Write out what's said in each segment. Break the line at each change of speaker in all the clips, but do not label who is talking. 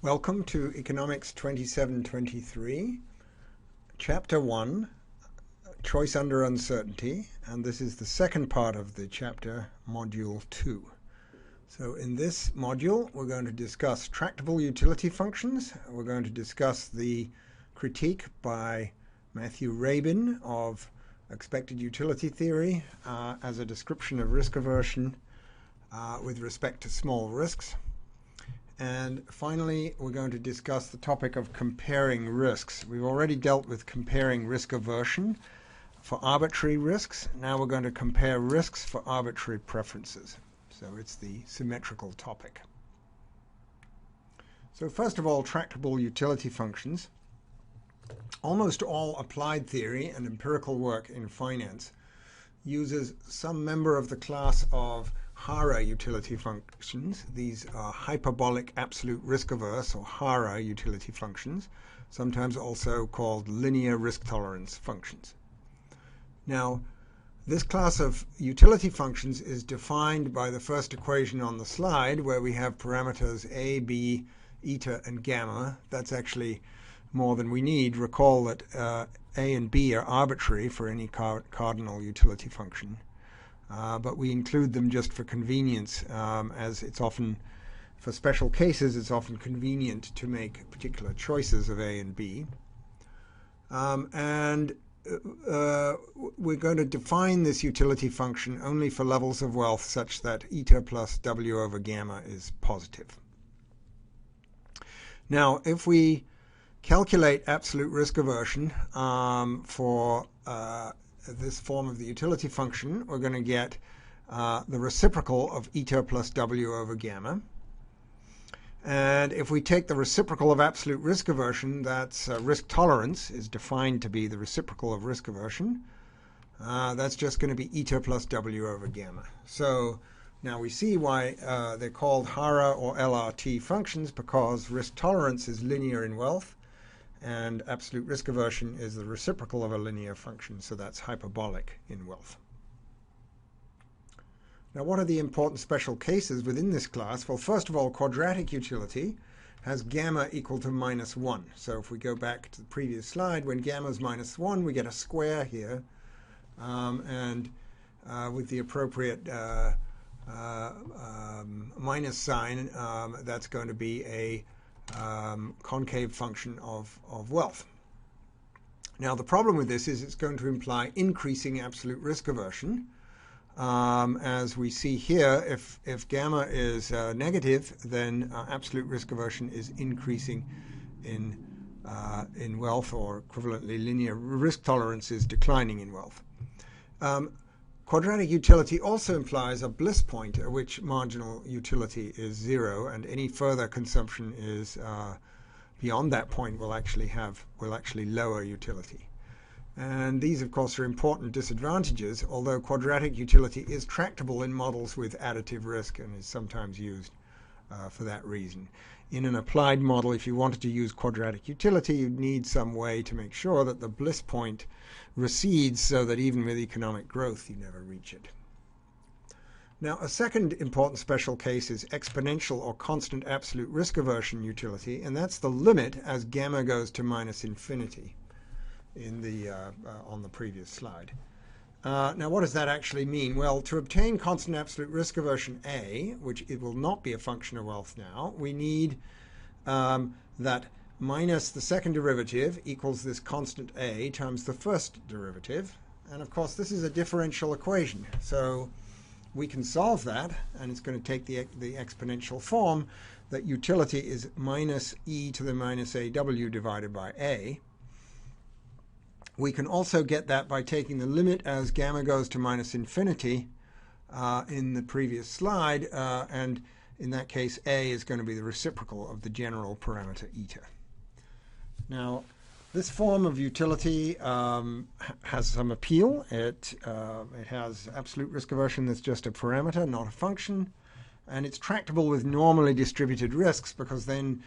Welcome to Economics 2723, Chapter 1, Choice Under Uncertainty, and this is the second part of the chapter, Module 2. So in this module, we're going to discuss tractable utility functions. We're going to discuss the critique by Matthew Rabin of expected utility theory as a description of risk aversion with respect to small risks. And finally, we're going to discuss the topic of comparing risks. We've already dealt with comparing risk aversion for arbitrary risks. Now we're going to compare risks for arbitrary preferences. So it's the symmetrical topic. So first of all, tractable utility functions. Almost all applied theory and empirical work in finance uses some member of the class of HARA utility functions. These are hyperbolic absolute risk averse, or HARA utility functions, sometimes also called linear risk tolerance functions. Now, this class of utility functions is defined by the first equation on the slide, where we have parameters a, b, eta, and gamma. That's actually more than we need. Recall that a and b are arbitrary for any cardinal utility function. But we include them just for convenience, as it's often, for special cases, it's often convenient to make particular choices of A and B. We're going to define this utility function only for levels of wealth such that eta plus W over gamma is positive. Now, if we calculate absolute risk aversion for this form of the utility function, we're going to get the reciprocal of eta plus W over gamma. And if we take the reciprocal of absolute risk aversion, that's risk tolerance is defined to be the reciprocal of risk aversion. That's just going to be eta plus W over gamma. So now we see why they're called HARA or LRT functions, because risk tolerance is linear in wealth, and absolute risk aversion is the reciprocal of a linear function, so that's hyperbolic in wealth. Now, what are the important special cases within this class? Well, first of all, quadratic utility has gamma equal to -1. So if we go back to the previous slide, when gamma is -1, we get a square here, and with the appropriate minus sign, that's going to be a concave function of wealth. Now, the problem with this is it's going to imply increasing absolute risk aversion. As we see here, if gamma is negative, then absolute risk aversion is increasing in wealth, or equivalently linear risk tolerance is declining in wealth. Quadratic utility also implies a bliss point at which marginal utility is 0, and any further consumption is beyond that point will actually lower utility. And these, of course, are important disadvantages, although quadratic utility is tractable in models with additive risk and is sometimes used for that reason. In an applied model, if you wanted to use quadratic utility, you'd need some way to make sure that the bliss point recedes so that even with economic growth, you never reach it. Now, a second important special case is exponential or constant absolute risk aversion utility, and that's the limit as gamma goes to -infinity in the on the previous slide. Now, what does that actually mean? Well, to obtain constant absolute risk aversion A, which it will not be a function of wealth now, we need that minus the second derivative equals this constant A times the first derivative. And of course, this is a differential equation. So we can solve that, and it's going to take the exponential form that utility is minus e to the minus AW divided by A. We can also get that by taking the limit as gamma goes to -infinity in the previous slide, and in that case, A is going to be the reciprocal of the general parameter eta. Now, this form of utility has some appeal. It has absolute risk aversion that's just a parameter, not a function, and it's tractable with normally distributed risks, because then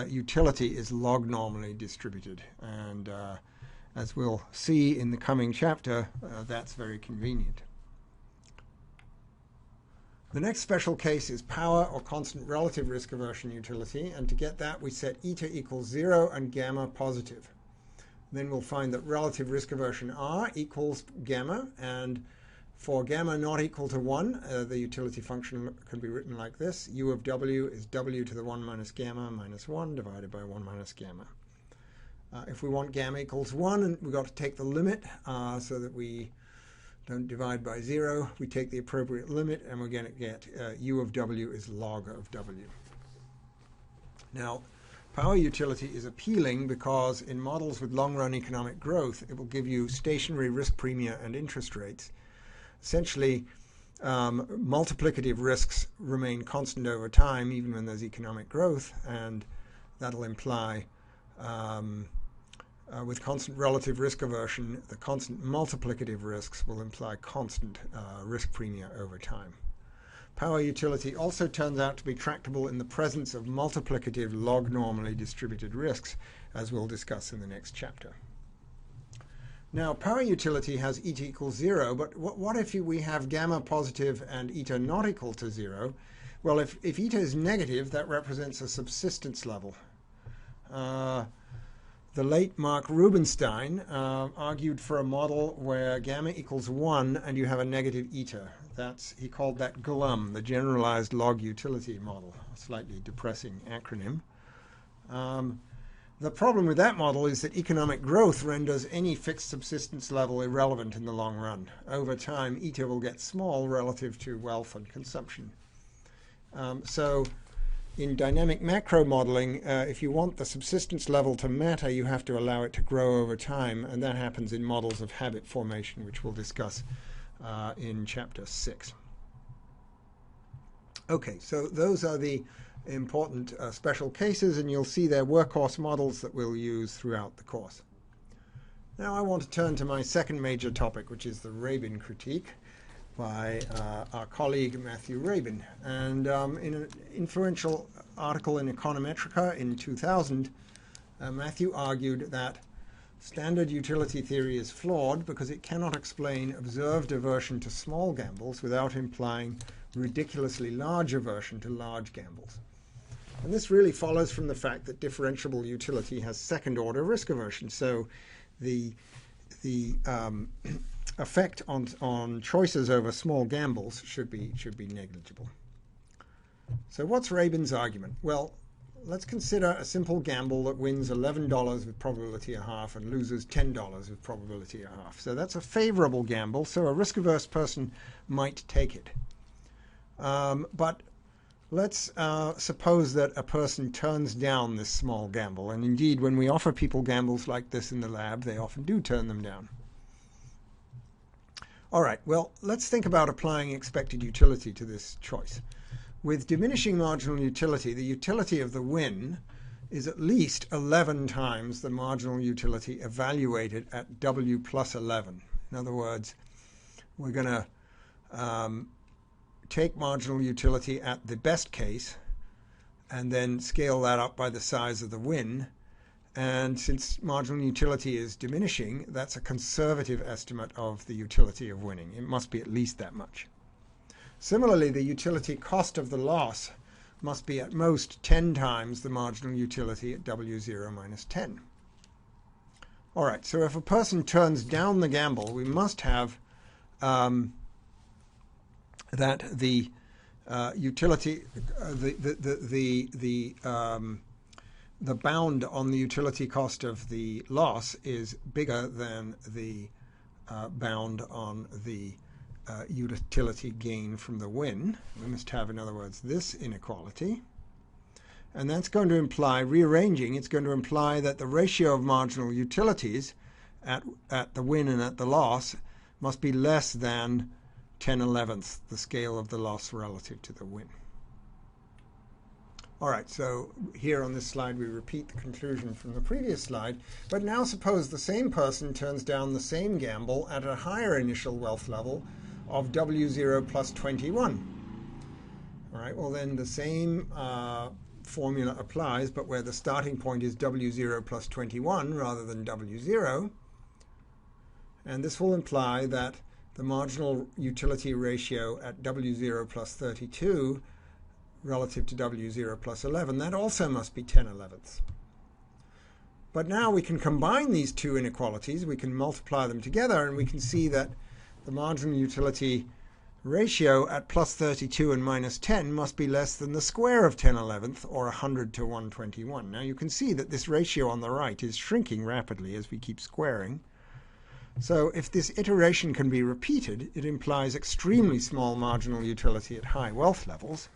utility is log normally distributed, and as we'll see in the coming chapter, that's very convenient. The next special case is power or constant relative risk aversion utility, and to get that we set eta equals 0 and gamma positive. Then we'll find that relative risk aversion R equals gamma, and for gamma not equal to 1, the utility function can be written like this. U of W is W to the 1 minus gamma minus 1 divided by 1 minus gamma. If we want gamma equals 1, and we've got to take the limit so that we don't divide by 0. We take the appropriate limit, and we're going to get U of W is log of W. Now, power utility is appealing because in models with long-run economic growth, it will give you stationary risk premia and interest rates. Essentially, multiplicative risks remain constant over time, even when there's economic growth, and that'll imply with constant relative risk aversion, the constant multiplicative risks will imply constant risk premia over time. Power utility also turns out to be tractable in the presence of multiplicative log-normally distributed risks, as we'll discuss in the next chapter. Now, power utility has eta equals 0, but what if we have gamma positive and eta not equal to 0? Well, if eta is negative, that represents a subsistence level. The late Mark Rubinstein argued for a model where gamma equals 1 and you have a negative eta. He called that GLUM, the Generalized Log Utility Model, a slightly depressing acronym. The problem with that model is that economic growth renders any fixed subsistence level irrelevant in the long run. Over time, eta will get small relative to wealth and consumption. So in dynamic macro modeling, if you want the subsistence level to matter, you have to allow it to grow over time, and that happens in models of habit formation, which we'll discuss in Chapter 6. Okay, so those are the important special cases, and you'll see they're workhorse models that we'll use throughout the course. Now I want to turn to my second major topic, which is the Rabin critique by our colleague Matthew Rabin. And in an influential article in Econometrica in 2000, Matthew argued that standard utility theory is flawed because it cannot explain observed aversion to small gambles without implying ridiculously large aversion to large gambles. And this really follows from the fact that differentiable utility has second-order risk aversion. So the effect on choices over small gambles should be negligible. So what's Rabin's argument? Well, let's consider a simple gamble that wins $11 with probability 1/2 and loses $10 with probability 1/2. So that's a favorable gamble, so a risk-averse person might take it. But let's suppose that a person turns down this small gamble, and indeed when we offer people gambles like this in the lab, they often do turn them down. All right, well, let's think about applying expected utility to this choice. With diminishing marginal utility, the utility of the win is at least 11 times the marginal utility evaluated at W plus 11. In other words, we're going to take marginal utility at the best case and then scale that up by the size of the win. And since marginal utility is diminishing, that's a conservative estimate of the utility of winning. It must be at least that much. Similarly, the utility cost of the loss must be at most 10 times the marginal utility at W0 minus 10. All right, so if a person turns down the gamble, we must have that the utility, the bound on the utility cost of the loss is bigger than the bound on the utility gain from the win. We must have, in other words, this inequality. And that's going to imply, rearranging, it's going to imply that the ratio of marginal utilities at the win and at the loss must be less than 10/11, the scale of the loss relative to the win. All right, so here on this slide we repeat the conclusion from the previous slide, but now suppose the same person turns down the same gamble at a higher initial wealth level of W0 plus 21. All right, well then the same formula applies, but where the starting point is W0 plus 21 rather than W0, and this will imply that the marginal utility ratio at W0 plus 32 relative to W0 plus 11, that also must be 10/11. But now we can combine these two inequalities, we can multiply them together, and we can see that the marginal utility ratio at plus 32 and minus 10 must be less than the square of 10/11, or 100 to 121. Now you can see that this ratio on the right is shrinking rapidly as we keep squaring. So if this iteration can be repeated, it implies extremely small marginal utility at high wealth levels.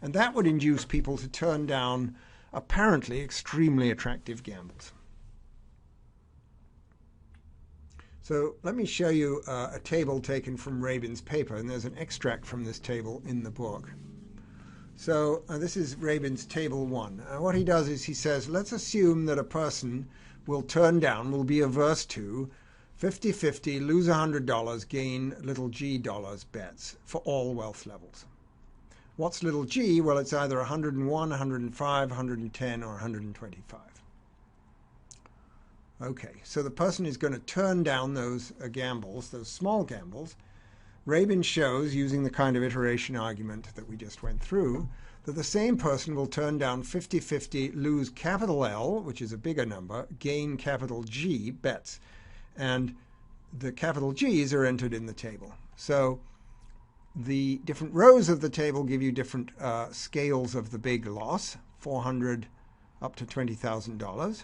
And that would induce people to turn down apparently extremely attractive gambles. So let me show you a table taken from Rabin's paper, and there's an extract from this table in the book. So this is Rabin's table 1. What he does is he says, let's assume that a person will turn down, will be averse to 50-50, lose $100, gain little g dollars bets for all wealth levels. What's little g? Well, it's either 101, 105, 110, or 125. Okay, so the person is going to turn down those gambles, those small gambles. Rabin shows, using the kind of iteration argument that we just went through, that the same person will turn down 50-50, lose capital L, which is a bigger number, gain capital G bets. And the capital G's are entered in the table. So the different rows of the table give you different scales of the big loss, 400 up to $20,000.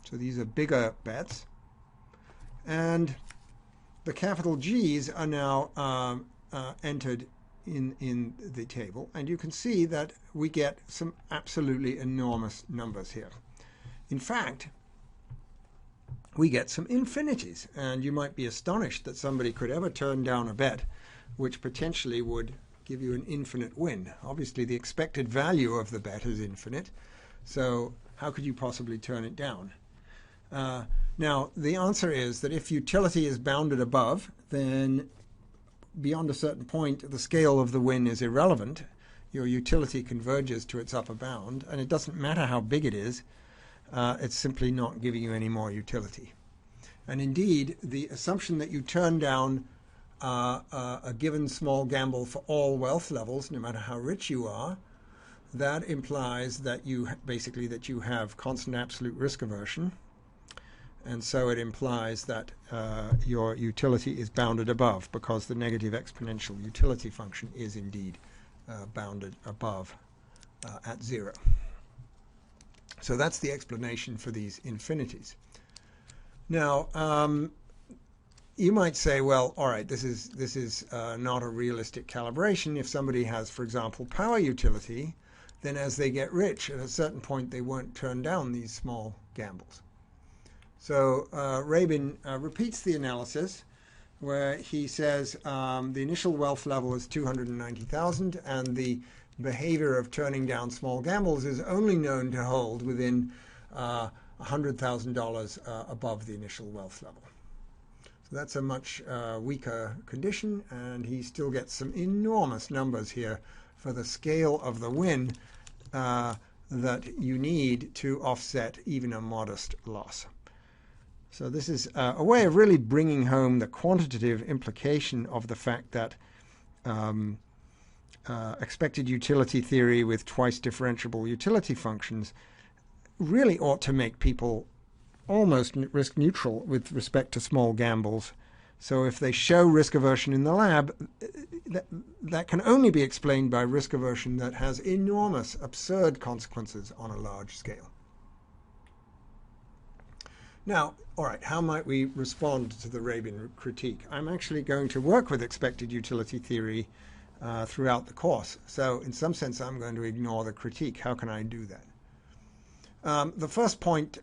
So these are bigger bets. And the capital G's are now entered in the table. And you can see that we get some absolutely enormous numbers here. In fact, we get some infinities. And you might be astonished that somebody could ever turn down a bet which potentially would give you an infinite win. Obviously, the expected value of the bet is infinite. So how could you possibly turn it down? Now, the answer is that if utility is bounded above, then beyond a certain point, the scale of the win is irrelevant. Your utility converges to its upper bound, and it doesn't matter how big it is. It's simply not giving you any more utility. And indeed, the assumption that you turn down a given small gamble for all wealth levels, no matter how rich you are, that implies that you basically that you have constant absolute risk aversion. And so it implies that your utility is bounded above, because the negative exponential utility function is indeed bounded above at 0. So that's the explanation for these infinities. Now, you might say, well, all right, this is not a realistic calibration. If somebody has, for example, power utility, then as they get rich, at a certain point, they won't turn down these small gambles. So Rabin repeats the analysis where he says the initial wealth level is 290,000, and the behavior of turning down small gambles is only known to hold within $100,000 above the initial wealth level. So that's a much weaker condition, and he still gets some enormous numbers here for the scale of the win that you need to offset even a modest loss. So this is a way of really bringing home the quantitative implication of the fact that expected utility theory with twice differentiable utility functions really ought to make people almost risk neutral with respect to small gambles. So if they show risk aversion in the lab, that can only be explained by risk aversion that has enormous, absurd consequences on a large scale. Now, all right, how might we respond to the Rabin critique? I'm actually going to work with expected utility theory throughout the course. So in some sense, I'm going to ignore the critique. How can I do that? The first point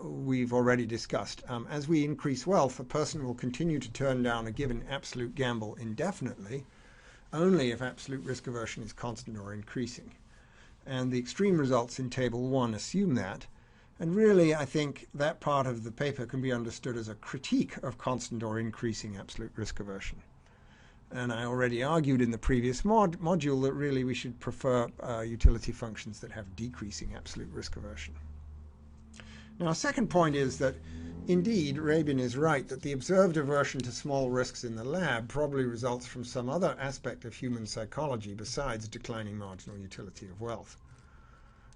we've already discussed. As we increase wealth, a person will continue to turn down a given absolute gamble indefinitely, only if absolute risk aversion is constant or increasing. And the extreme results in Table 1 assume that. And really, I think that part of the paper can be understood as a critique of constant or increasing absolute risk aversion. And I already argued in the previous module that really we should prefer utility functions that have decreasing absolute risk aversion. Now, a second point is that, indeed, Rabin is right that the observed aversion to small risks in the lab probably results from some other aspect of human psychology besides declining marginal utility of wealth.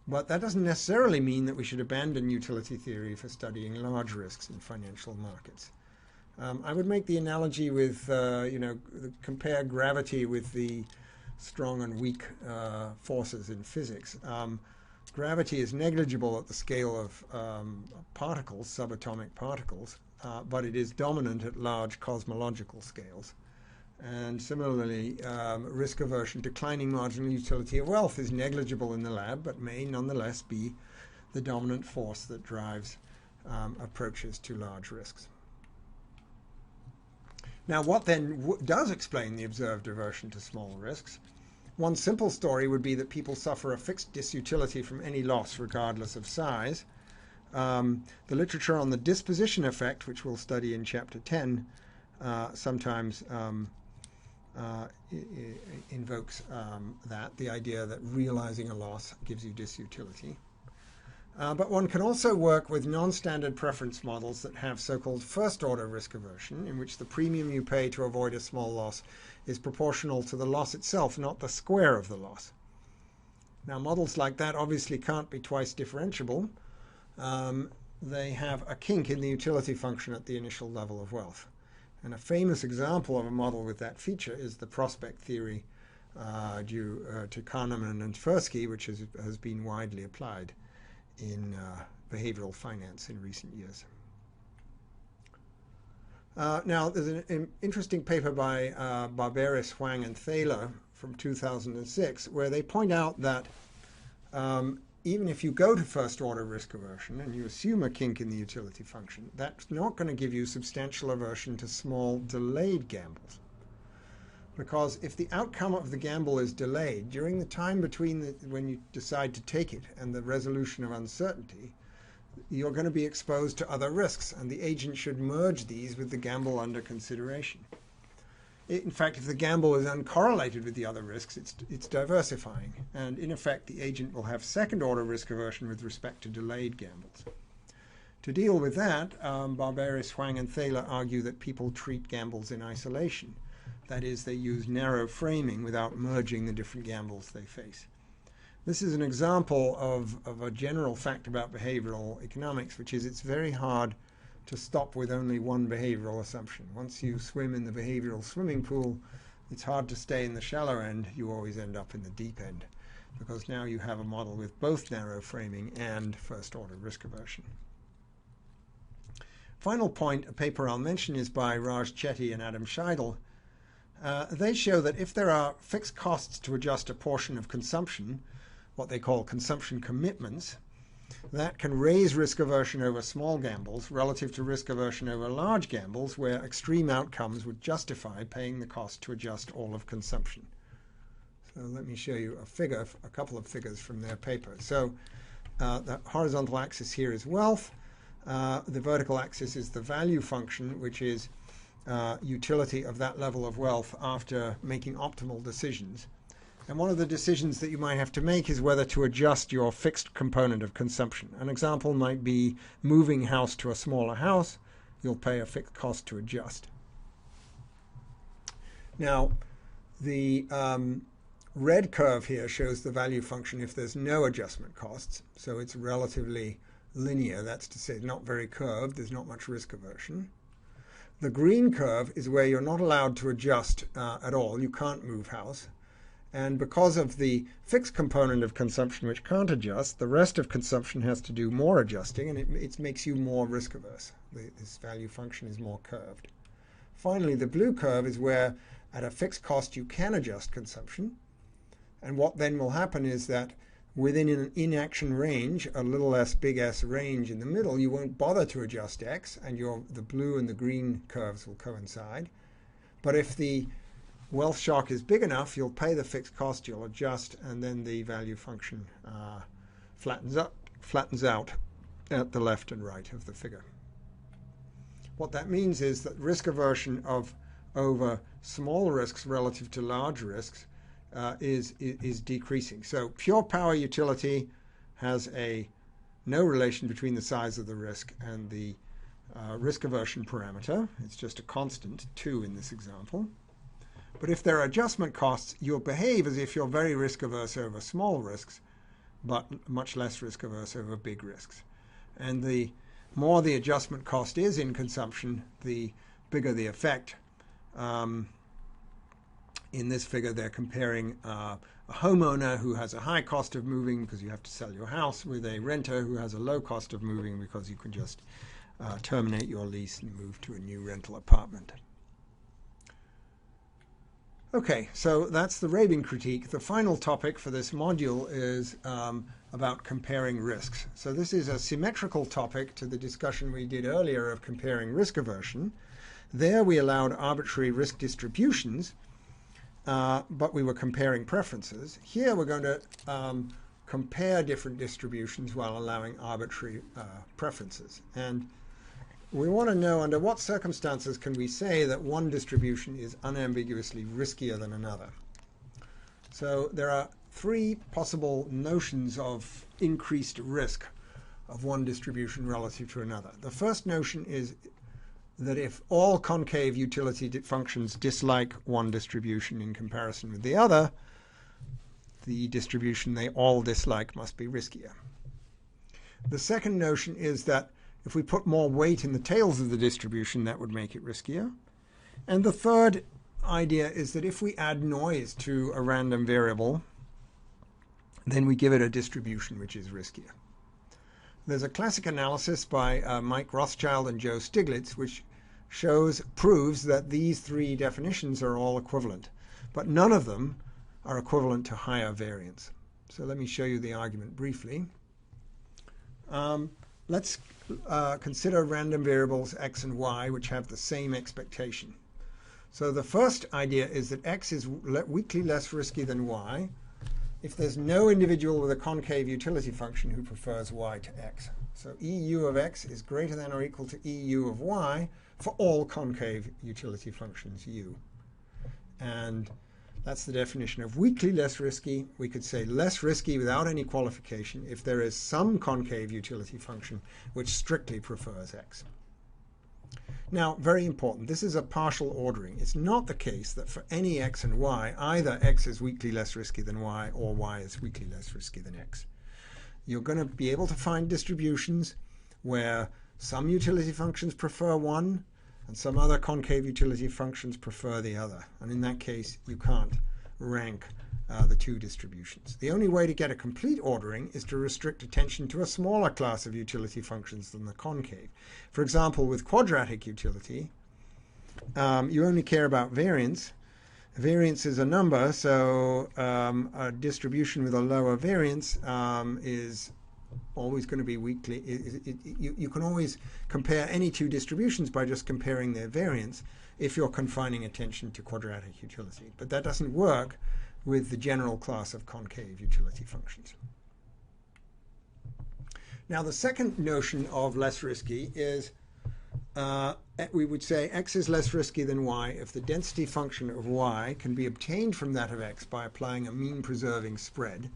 But that doesn't necessarily mean that we should abandon utility theory for studying large risks in financial markets. I would make the analogy with, compare gravity with the strong and weak forces in physics. Gravity is negligible at the scale of particles, subatomic particles, but it is dominant at large cosmological scales. And similarly, risk aversion, declining marginal utility of wealth is negligible in the lab, but may nonetheless be the dominant force that drives approaches to large risks. Now, what then does explain the observed aversion to small risks? One simple story would be that people suffer a fixed disutility from any loss, regardless of size. The literature on the disposition effect, which we'll study in Chapter 10, sometimes invokes the idea that realizing a loss gives you disutility. But one can also work with non-standard preference models that have so-called first-order risk aversion, in which the premium you pay to avoid a small loss is proportional to the loss itself, not the square of the loss. Now, models like that obviously can't be twice differentiable. They have a kink in the utility function at the initial level of wealth. And a famous example of a model with that feature is the prospect theory due to Kahneman and Tversky, which has been widely applied in behavioral finance in recent years. Now, there's an interesting paper by Barberis, Huang, and Thaler from 2006, where they point out that even if you go to first-order risk aversion and you assume a kink in the utility function, that's not going to give you substantial aversion to small delayed gambles. Because if the outcome of the gamble is delayed, during the time between when you decide to take it and the resolution of uncertainty, you're going to be exposed to other risks, and the agent should merge these with the gamble under consideration. In fact, if the gamble is uncorrelated with the other risks, it's diversifying, and in effect the agent will have second-order risk aversion with respect to delayed gambles. To deal with that, Barberis, Huang, and Thaler argue that people treat gambles in isolation. That is, they use narrow framing without merging the different gambles they face. This is an example of a general fact about behavioral economics, which is it's very hard to stop with only one behavioral assumption. Once you swim in the behavioral swimming pool, it's hard to stay in the shallow end. You always end up in the deep end, because now you have a model with both narrow framing and first-order risk aversion. Final point, a paper I'll mention, is by Raj Chetty and Adam Scheidel. They show that if there are fixed costs to adjust a portion of consumption, what they call consumption commitments, that can raise risk aversion over small gambles relative to risk aversion over large gambles, where extreme outcomes would justify paying the cost to adjust all of consumption. So let me show you a couple of figures from their paper. So the horizontal axis here is wealth. The vertical axis is the value function, which is utility of that level of wealth after making optimal decisions. And one of the decisions that you might have to make is whether to adjust your fixed component of consumption. An example might be moving house to a smaller house. You'll pay a fixed cost to adjust. Now, the red curve here shows the value function if there's no adjustment costs. So it's relatively linear. That's to say, not very curved. There's not much risk aversion. The green curve is where you're not allowed to adjust at all. You can't move house. And because of the fixed component of consumption which can't adjust, the rest of consumption has to do more adjusting, and it makes you more risk averse. This value function is more curved. Finally, the blue curve is where at a fixed cost you can adjust consumption. And what then will happen is that within an inaction range, a little less big S range in the middle, you won't bother to adjust X, and the blue and the green curves will coincide. But if the wealth shock is big enough, you'll pay the fixed cost, you'll adjust, and then the value function flattens out at the left and right of the figure. What that means is that risk aversion over small risks relative to large risks is decreasing. So pure power utility has a no relation between the size of the risk and the risk aversion parameter. It's just a constant, 2 in this example. But if there are adjustment costs, you'll behave as if you're very risk averse over small risks, but much less risk averse over big risks. And the more the adjustment cost is in consumption, the bigger the effect. In this figure, they're comparing a homeowner who has a high cost of moving because you have to sell your house with a renter who has a low cost of moving because you can just terminate your lease and move to a new rental apartment. Okay, so that's the Rabin critique. The final topic for this module is about comparing risks. So this is a symmetrical topic to the discussion we did earlier of comparing risk aversion. There we allowed arbitrary risk distributions, but we were comparing preferences. Here we're going to compare different distributions while allowing arbitrary preferences. And we want to know under what circumstances can we say that one distribution is unambiguously riskier than another. So there are 3 possible notions of increased risk of one distribution relative to another. The first notion is that if all concave utility functions dislike one distribution in comparison with the other, the distribution they all dislike must be riskier. The second notion is that if we put more weight in the tails of the distribution, that would make it riskier. And the third idea is that if we add noise to a random variable, then we give it a distribution which is riskier. There's a classic analysis by Mike Rothschild and Joe Stiglitz which proves that these 3 definitions are all equivalent, but none of them are equivalent to higher variance. So let me show you the argument briefly. Let's consider random variables x and y which have the same expectation. So the first idea is that x is weakly less risky than y if there's no individual with a concave utility function who prefers y to x. So EU of x is greater than or equal to EU of y for all concave utility functions u. And that's the definition of weakly less risky. We could say less risky without any qualification if there is some concave utility function which strictly prefers x. Now, very important, this is a partial ordering. It's not the case that for any x and y, either x is weakly less risky than y or y is weakly less risky than x. You're going to be able to find distributions where some utility functions prefer one and some other concave utility functions prefer the other. And in that case, you can't rank the 2 distributions. The only way to get a complete ordering is to restrict attention to a smaller class of utility functions than the concave. For example, with quadratic utility, you only care about variance. Variance is a number, so a distribution with a lower variance is always going to be weakly. You can always compare any 2 distributions by just comparing their variance if you're confining attention to quadratic utility. But that doesn't work with the general class of concave utility functions. Now, the second notion of less risky is we would say x is less risky than y if the density function of y can be obtained from that of x by applying a mean-preserving spread.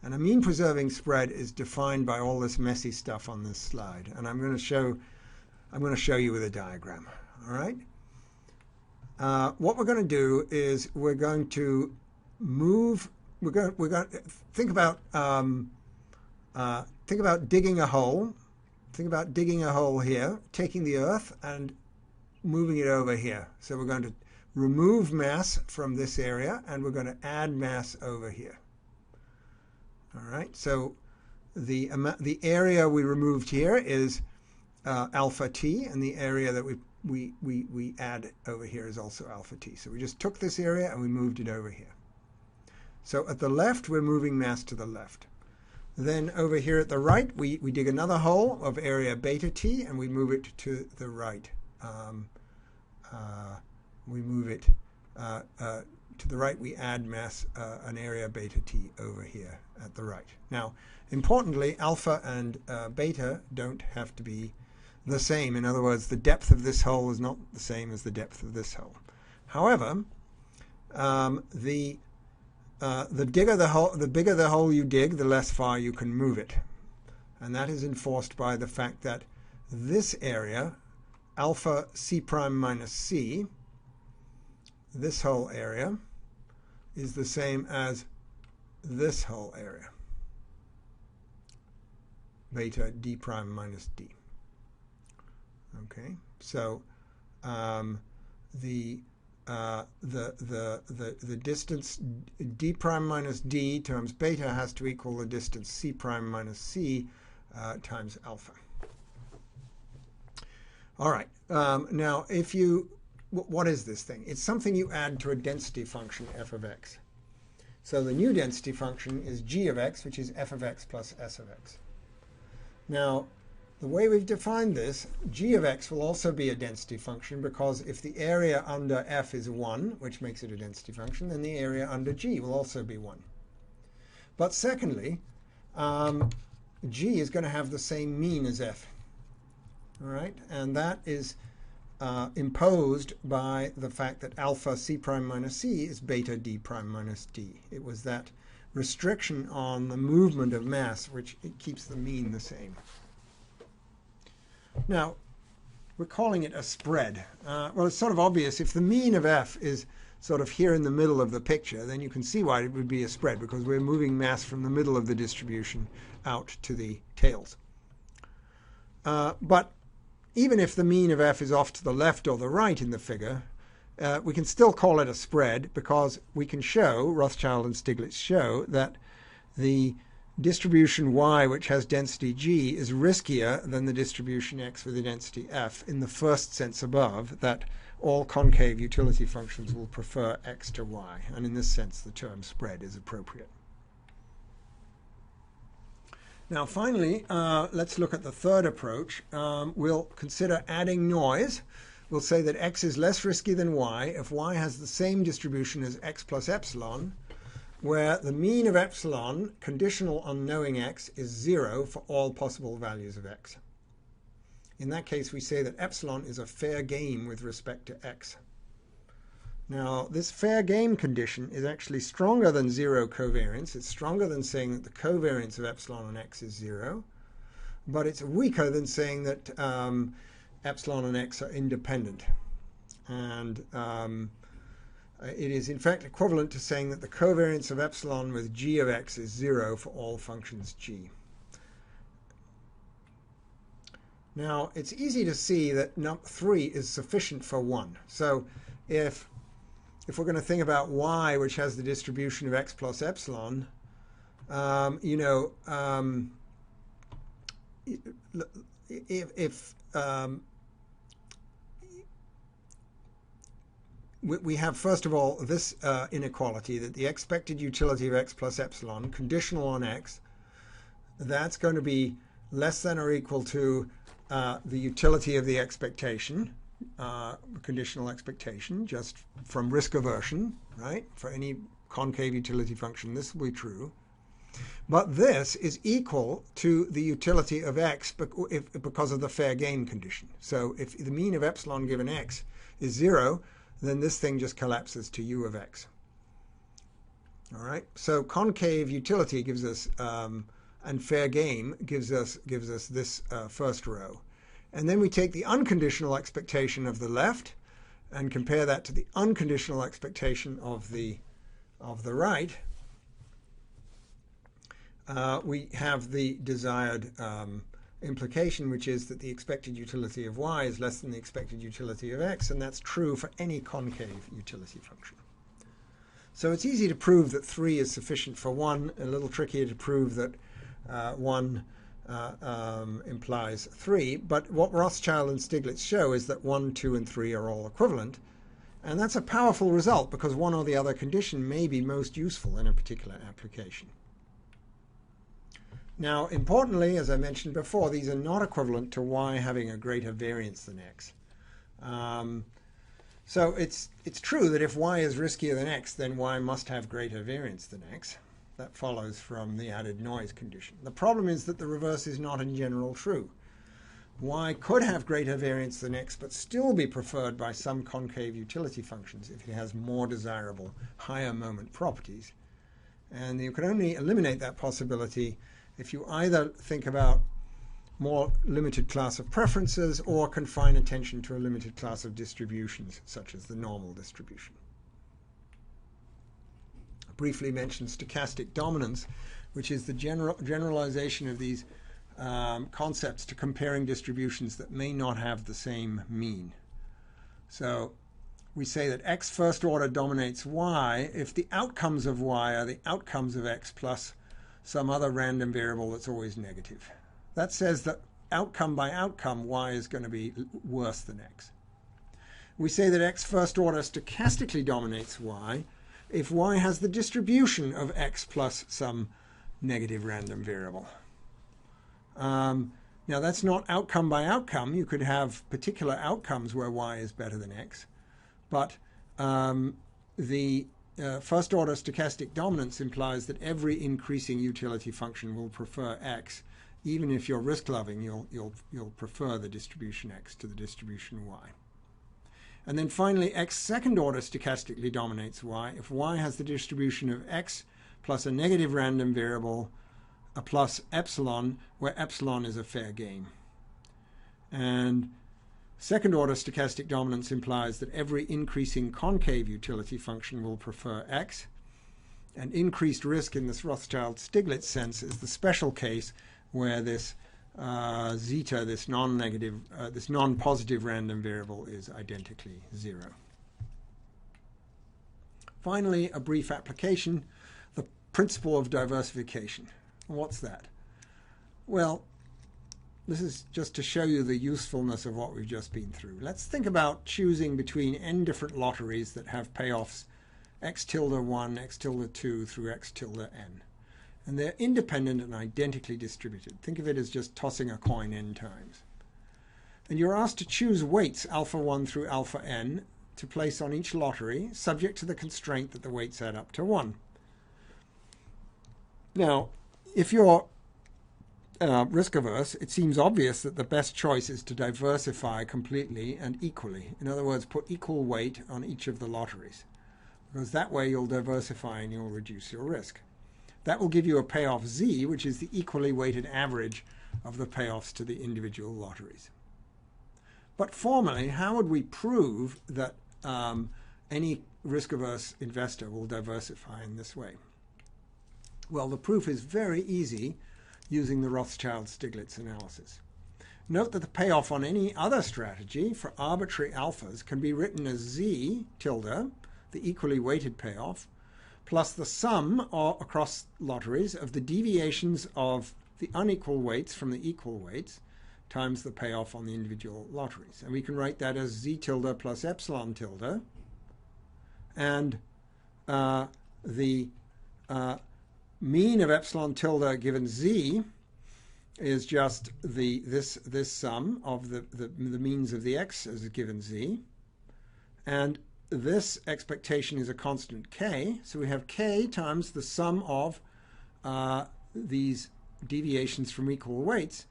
And a mean-preserving spread is defined by all this messy stuff on this slide. And I'm going to show you with a diagram. All right. What we're going to do is we're going to move. We're going to think about digging a hole. Think about digging a hole here, taking the earth and moving it over here. So we're going to remove mass from this area, and we're going to add mass over here. All right. So the area we removed here is alpha t, and the area that we add over here is also alpha t. So we just took this area and we moved it over here. So at the left, we're moving mass to the left. Then over here at the right, we dig another hole of area beta t, and we move it to the right. We move it to the right. We add mass, an area beta t over here at the right. Now, importantly, alpha and beta don't have to be the same. In other words, the depth of this hole is not the same as the depth of this hole. However, the bigger the hole you dig, the less far you can move it. And that is enforced by the fact that this area, alpha c prime minus c, this whole area, is the same as this whole area, beta d prime minus d. Okay, so the distance d prime minus d times beta has to equal the distance c prime minus c times alpha. All right. Now, what is this thing? It's something you add to a density function f of x. So the new density function is g of x, which is f of x plus s of x. Now, the way we've defined this, g of x will also be a density function, because if the area under f is 1, which makes it a density function, then the area under g will also be 1. But secondly, g is going to have the same mean as f. All right, and that is imposed by the fact that alpha c prime minus c is beta d prime minus d. It was that restriction on the movement of mass which keeps the mean the same. Now, we're calling it a spread. Well, it's sort of obvious. If the mean of f is sort of here in the middle of the picture, then you can see why it would be a spread, because we're moving mass from the middle of the distribution out to the tails. But even if the mean of f is off to the left or the right in the figure, we can still call it a spread, because we can show, Rothschild and Stiglitz show, that the distribution y, which has density g, is riskier than the distribution x with the density f, in the first sense above, that all concave utility functions will prefer x to y. And in this sense, the term spread is appropriate. Now, finally, let's look at the third approach. We'll consider adding noise. We'll say that x is less risky than y if y has the same distribution as x plus epsilon, where the mean of epsilon, conditional on knowing x, is 0 for all possible values of x. In that case, we say that epsilon is a fair game with respect to x. Now, this fair game condition is actually stronger than zero covariance. It's stronger than saying that the covariance of epsilon and x is 0, but it's weaker than saying that epsilon and x are independent. And it is, in fact, equivalent to saying that the covariance of epsilon with g of x is 0 for all functions g. Now, it's easy to see that 3 is sufficient for 1. So if we're going to think about y, which has the distribution of x plus epsilon, we have, first of all, this inequality, that the expected utility of x plus epsilon, conditional on x, that's going to be less than or equal to the utility of the expectation, conditional expectation, just from risk aversion, right? For any concave utility function, this will be true. But this is equal to the utility of x because of the fair game condition. So if the mean of epsilon given x is 0, then this thing just collapses to u of x. All right. So concave utility gives us, and fair game gives us this first row. And then we take the unconditional expectation of the left and compare that to the unconditional expectation of the right. We have the desired implication, which is that the expected utility of y is less than the expected utility of x, and that's true for any concave utility function. So it's easy to prove that 3 is sufficient for 1, a little trickier to prove that 1 implies 3, but what Rothschild and Stiglitz show is that 1, 2, and 3 are all equivalent, and that's a powerful result, because one or the other condition may be most useful in a particular application. Now, importantly, as I mentioned before, these are not equivalent to y having a greater variance than x. So it's true that if y is riskier than x, then y must have greater variance than x. That follows from the added noise condition. The problem is that the reverse is not in general true. Y could have greater variance than x, but still be preferred by some concave utility functions if it has more desirable higher moment properties. And you can only eliminate that possibility if you either think about more limited class of preferences, or confine attention to a limited class of distributions, such as the normal distribution. I briefly mentioned stochastic dominance, which is the generalization of these concepts to comparing distributions that may not have the same mean. So we say that x first order dominates y if the outcomes of y are the outcomes of x plus some other random variable that's always negative. That says that outcome by outcome, y is going to be worse than x. We say that x first order stochastically dominates y if y has the distribution of x plus some negative random variable. Now that's not outcome by outcome. You could have particular outcomes where y is better than x, but the first order stochastic dominance implies that every increasing utility function will prefer x. Even if you're risk-loving, you'll prefer the distribution x to the distribution y. And then finally, x second order stochastically dominates y if y has the distribution of x plus a negative random variable, a plus epsilon, where epsilon is a fair game. And second order stochastic dominance implies that every increasing concave utility function will prefer x. And increased risk in this Rothschild-Stiglitz sense is the special case where this zeta, this non-negative, this non-positive random variable is identically 0. Finally, a brief application, the principle of diversification. What's that? Well, this is just to show you the usefulness of what we've just been through. Let's think about choosing between n different lotteries that have payoffs x tilde 1, x tilde 2 through x tilde n. And they're independent and identically distributed. Think of it as just tossing a coin n times. And you're asked to choose weights alpha 1 through alpha n to place on each lottery, subject to the constraint that the weights add up to 1. Now, if you're risk averse, it seems obvious that the best choice is to diversify completely and equally. In other words, put equal weight on each of the lotteries, because that way you'll diversify and you'll reduce your risk. That will give you a payoff z, which is the equally weighted average of the payoffs to the individual lotteries. But formally, how would we prove that any risk-averse investor will diversify in this way? Well, the proof is very easy using the Rothschild-Stiglitz analysis. Note that the payoff on any other strategy for arbitrary alphas can be written as z tilde, the equally weighted payoff, plus the sum across lotteries of the deviations of the unequal weights from the equal weights times the payoff on the individual lotteries. And we can write that as z tilde plus epsilon tilde. And the mean of epsilon tilde given z is just this sum of the means of the x as given z. And this expectation is a constant k, so we have k times the sum of these deviations from equal weights.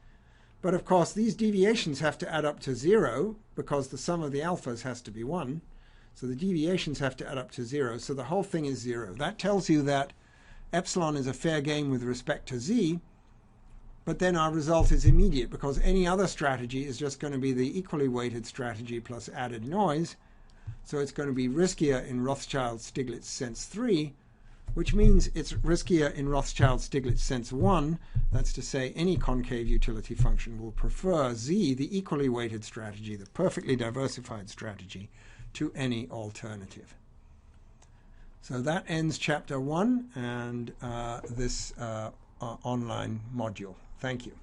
But of course, these deviations have to add up to 0 because the sum of the alphas has to be 1. So the deviations have to add up to 0, so the whole thing is 0. That tells you that epsilon is a fair game with respect to z, but then our result is immediate because any other strategy is just going to be the equally weighted strategy plus added noise. So it's going to be riskier in Rothschild-Stiglitz sense 3, which means it's riskier in Rothschild-Stiglitz sense 1. That's to say any concave utility function will prefer z, the equally weighted strategy, the perfectly diversified strategy, to any alternative. So that ends Chapter 1 and this online module. Thank you.